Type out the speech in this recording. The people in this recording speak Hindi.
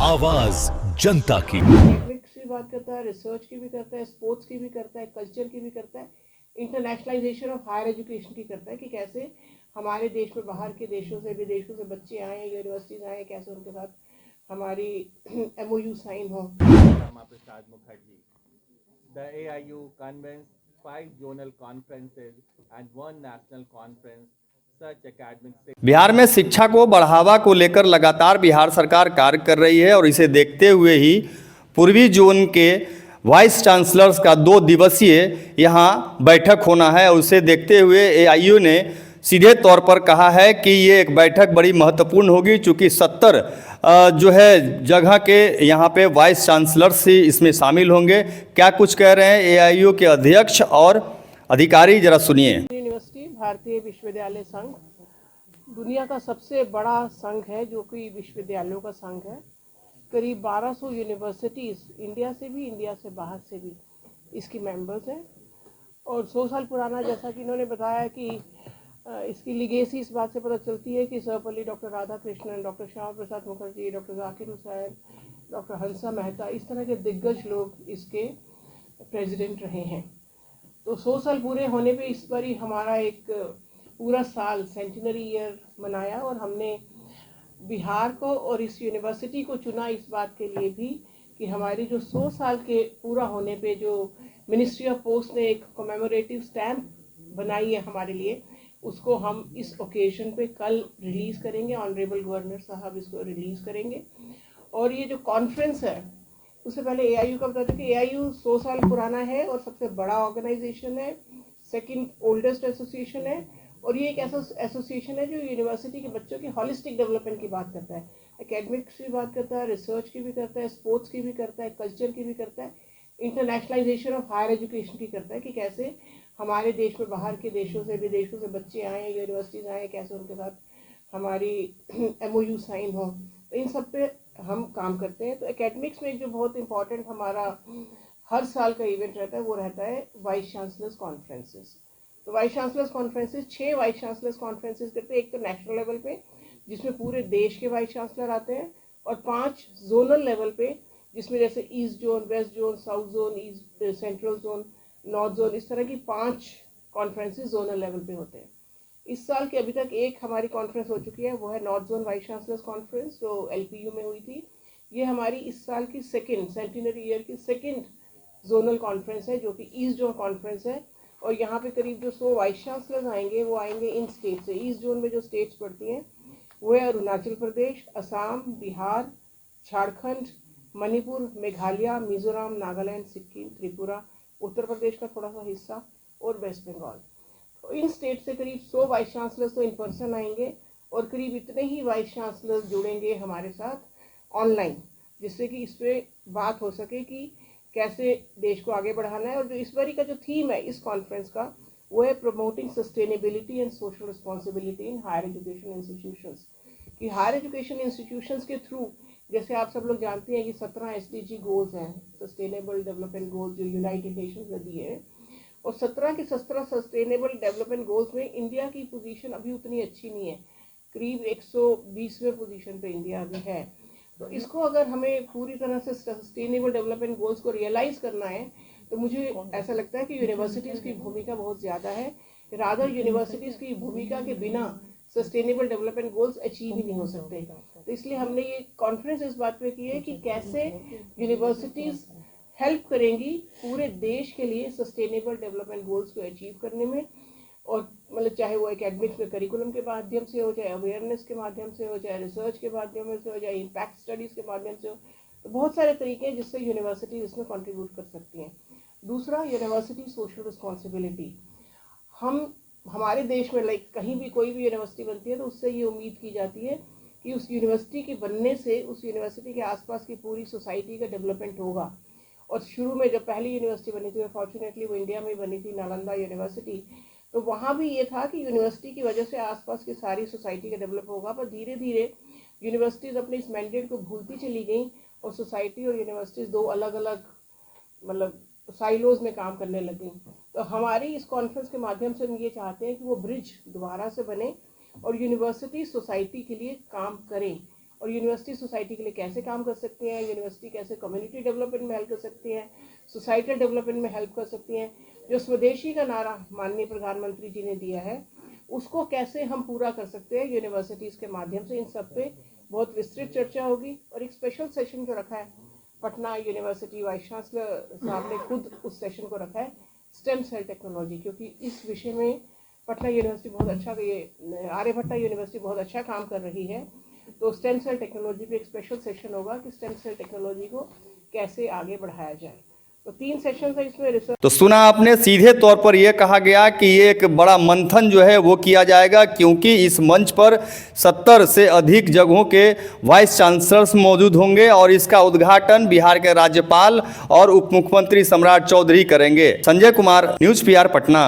आवाज जनता की। एकेडमिक्स की बात करता है, रिसर्च की भी करता है, स्पोर्ट्स की भी करता है, कल्चर की भी करता है, इंटरनेशनलाइजेशन ऑफ हायर एजुकेशन की करता है कि कैसे हमारे देश में बाहर के देशों से विदेशों से बच्चे आए, यूनिवर्सिटीज आए, कैसे उनके साथ हमारी MOU साइन हो। Rama Prasad Mukherjee. The AIU convenes 5 zonal conferences and 1 national conference. Such academic Bihar में शिक्षा को बढ़ावा को लेकर लगातार बिहार सरकार कार्य कर रही है और इसे देखते हुए ही पूर्वी जोन के वाइस चांसलर्स का 2 दिवसीय यहां बैठक होना है और उसे देखते हुए एआईयू ने सीधे तौर पर कहा है कि ये एक बैठक बड़ी महत्वपूर्ण होगी, चूँकि 70 जो है जगह के यहाँ पे वाइस चांसलर्स ही इसमें शामिल होंगे। क्या कुछ कह रहे हैं एआईयू के अध्यक्ष और अधिकारी, जरा सुनिए। यूनिवर्सिटी भारतीय विश्वविद्यालय संघ दुनिया का सबसे बड़ा संघ है, जो कि विश्वविद्यालयों का संघ है। करीब 1200 यूनिवर्सिटीज़ इंडिया से भी, इंडिया से बाहर से भी इसकी मेंबर्स हैं। और 100 साल पुराना, जैसा कि इन्होंने बताया कि इसकी लिगेसी इस बात से पता चलती है कि Sarvepalli doctor Radha Krishnan, doctor Shyama Prasad Mukherjee, doctor Zakir Hussain, doctor Hansa Mehta, इस तरह के दिग्गज लोग इसके प्रेसिडेंट रहे हैं। तो 100 साल पूरे होने पे इस बार ही हमारा एक पूरा साल सेंटिनरी ईयर मनाया, और हमने बिहार को और इस यूनिवर्सिटी को चुना इस बात के लिए भी कि हमारी जो 100 साल के पूरा होने पे जो मिनिस्ट्री ऑफ पोस्ट ने एक कमेमोरेटिव स्टैम्प बनाई है हमारे लिए, उसको हम इस ओकेजन पे कल रिलीज़ करेंगे। ऑनरेबल गवर्नर साहब इसको रिलीज़ करेंगे। और ये जो कॉन्फ्रेंस है, उससे पहले एआईयू का बता दें कि एआईयू 100 साल पुराना है और सबसे बड़ा ऑर्गेनाइजेशन है, सेकंड ओल्डेस्ट एसोसिएशन है। और ये एक ऐसा एसोसिएशन है जो यूनिवर्सिटी के बच्चों की हॉलिस्टिक डेवलपमेंट की बात करता है, एकेडमिक्स की बात करता है, रिसर्च की भी करता है, स्पोर्ट्स की भी करता है, कल्चर की भी करता है, इंटरनेशनलाइजेशन ऑफ हायर एजुकेशन की करता है कि कैसे हमारे देश में बाहर के देशों से विदेशों से बच्चे आए, यूनिवर्सिटीज़ आए, कैसे उनके साथ हमारी MOU साइन हो। तो इन सब पे हम काम करते हैं। तो एकेडमिक्स में एक जो बहुत इम्पॉर्टेंट हमारा हर साल का इवेंट रहता है, वो रहता है वाइस चांसलर्स कॉन्फ्रेंसेस। तो vice chancellors conferences 6 vice chancellors conferences करते हैं। एक तो नेशनल लेवल पे, जिसमें पूरे देश के वाइस चांसलर आते हैं, और 5 जोनल लेवल पे, जिसमें जैसे east zone, west zone, south zone, east central zone, north zone, इस तरह की 5 कॉन्फ्रेंसेस जोनल लेवल पे होते हैं। इस साल के अभी तक एक हमारी कॉन्फ्रेंस हो चुकी है, वो है north zone vice chancellors conference, जो LPU में हुई थी। ये हमारी इस साल की सेकेंड सेंटिनरी ईयर की सेकेंड जोनल कॉन्फ्रेंस है, जो कि ईस्ट जोन कॉन्फ्रेंस है। और यहाँ पे करीब जो 100 वाइस चांसलर्स आएंगे, वो आएंगे इन स्टेट से। ईस्ट जोन में जो स्टेट्स पड़ती हैं वो है अरुणाचल प्रदेश, असम, बिहार, झारखंड, मणिपुर, मेघालय, मिजोरम, नागालैंड, सिक्किम, त्रिपुरा, उत्तर प्रदेश का थोड़ा सा हिस्सा, और वेस्ट बंगाल। तो इन स्टेट से करीब 100 वाइस चांसलर्स तो इन पर्सन आएंगे, और करीब इतने ही वाइस चांसलर्स जुड़ेंगे हमारे साथ ऑनलाइन, जिससे कि इस पर बात हो सके कि कैसे देश को आगे बढ़ाना है। और जो इस बारी का जो थीम है इस कॉन्फ्रेंस का, वो है promoting sustainability and social responsibility in higher education institutions. कि हायर एजुकेशन इंस्टीट्यूशंस के थ्रू, जैसे आप सब लोग जानते हैं कि 17 SDG गोल्स हैं, सस्टेनेबल डेवलपमेंट गोल्स, जो यूनाइटेड नेशंस ने दिए हैं। और 17 के 17 सस्टेनेबल डेवलपमेंट गोल्स में इंडिया की पोजीशन अभी उतनी अच्छी नहीं है, करीब 120वें पोजीशन पे इंडिया अभी है। तो इसको अगर हमें पूरी तरह से सस्टेनेबल डेवलपमेंट गोल्स को रियलाइज़ करना है, तो मुझे ऐसा लगता है कि यूनिवर्सिटीज़ की भूमिका बहुत ज़्यादा है। रादर यूनिवर्सिटीज़ की भूमिका के बिना सस्टेनेबल डेवलपमेंट गोल्स अचीव ही नहीं हो सकते। तो इसलिए हमने ये कॉन्फ्रेंस इस बात पे की है कि कैसे यूनिवर्सिटीज़ हेल्प करेंगी पूरे देश के लिए सस्टेनेबल डेवलपमेंट गोल्स को अचीव करने में। और मतलब चाहे वो एकेडमिक्स में करिकुलम के माध्यम से हो, चाहे अवेयरनेस के माध्यम से हो, चाहे रिसर्च के माध्यम से हो, चाहे इम्पैक्ट स्टडीज़ के माध्यम से हो। तो बहुत सारे तरीके हैं जिससे यूनिवर्सिटी इसमें कंट्रीब्यूट कर सकती हैं। दूसरा, यूनिवर्सिटी सोशल रिस्पॉन्सिबिलिटी। हमारे देश में कहीं भी कोई भी यूनिवर्सिटी बनती है तो उससे ये उम्मीद की जाती है कि उस यूनिवर्सिटी के बनने से उस यूनिवर्सिटी के आसपास की पूरी सोसाइटी का डेवलपमेंट होगा। और शुरू में जब पहली यूनिवर्सिटी बनी थी, फॉर्चुनेटली वो इंडिया में बनी थी, नालंदा यूनिवर्सिटी, तो वहाँ भी ये था कि यूनिवर्सिटी की वजह से आसपास की सारी सोसाइटी का डेवलप होगा। पर धीरे धीरे यूनिवर्सिटीज़ अपने इस मैंडेट को भूलती चली गई, और सोसाइटी और यूनिवर्सिटीज़ 2 अलग अलग मतलब साइलोज में काम करने लगी। तो हमारी इस कॉन्फ्रेंस के माध्यम से हम ये चाहते हैं कि वो ब्रिज दोबारा से बने और यूनिवर्सिटी सोसाइटी के लिए काम करें, और यूनिवर्सिटी सोसाइटी के लिए कैसे काम कर सकती हैं, यूनिवर्सिटी कैसे कम्युनिटी डेवलपमेंट में हेल्प कर सकती हैं, सोसाइटल डेवलपमेंट में हेल्प कर सकती हैं। जो स्वदेशी का नारा माननीय प्रधानमंत्री जी ने दिया है उसको कैसे हम पूरा कर सकते हैं यूनिवर्सिटीज़ के माध्यम से, इन सब पे बहुत विस्तृत चर्चा होगी। और एक स्पेशल सेशन जो रखा है पटना यूनिवर्सिटी वाइस चांसलर साहब ने खुद उस सेशन को रखा है स्टेम सेल टेक्नोलॉजी, क्योंकि इस विषय में पटना यूनिवर्सिटी बहुत अच्छा, ये आर्यभट्टा यूनिवर्सिटी बहुत अच्छा काम कर रही है। तो स्टेम सेल टेक्नोलॉजी पे एक स्पेशल सेशन होगा कि स्टेम सेल टेक्नोलॉजी को कैसे आगे बढ़ाया जाए। तो 3 सेशन है इसमें रिसर्च। तो सुना आपने, सीधे तौर पर यह कहा गया कि ये एक बड़ा मंथन जो है वो किया जाएगा, क्योंकि इस मंच पर 70 से अधिक जगहों के वाइस चांसलर्स मौजूद होंगे और इसका उद्घाटन बिहार के राज्यपाल और उप मुख्यमंत्री सम्राट चौधरी करेंगे। Sanjay Kumar, news PR Patna.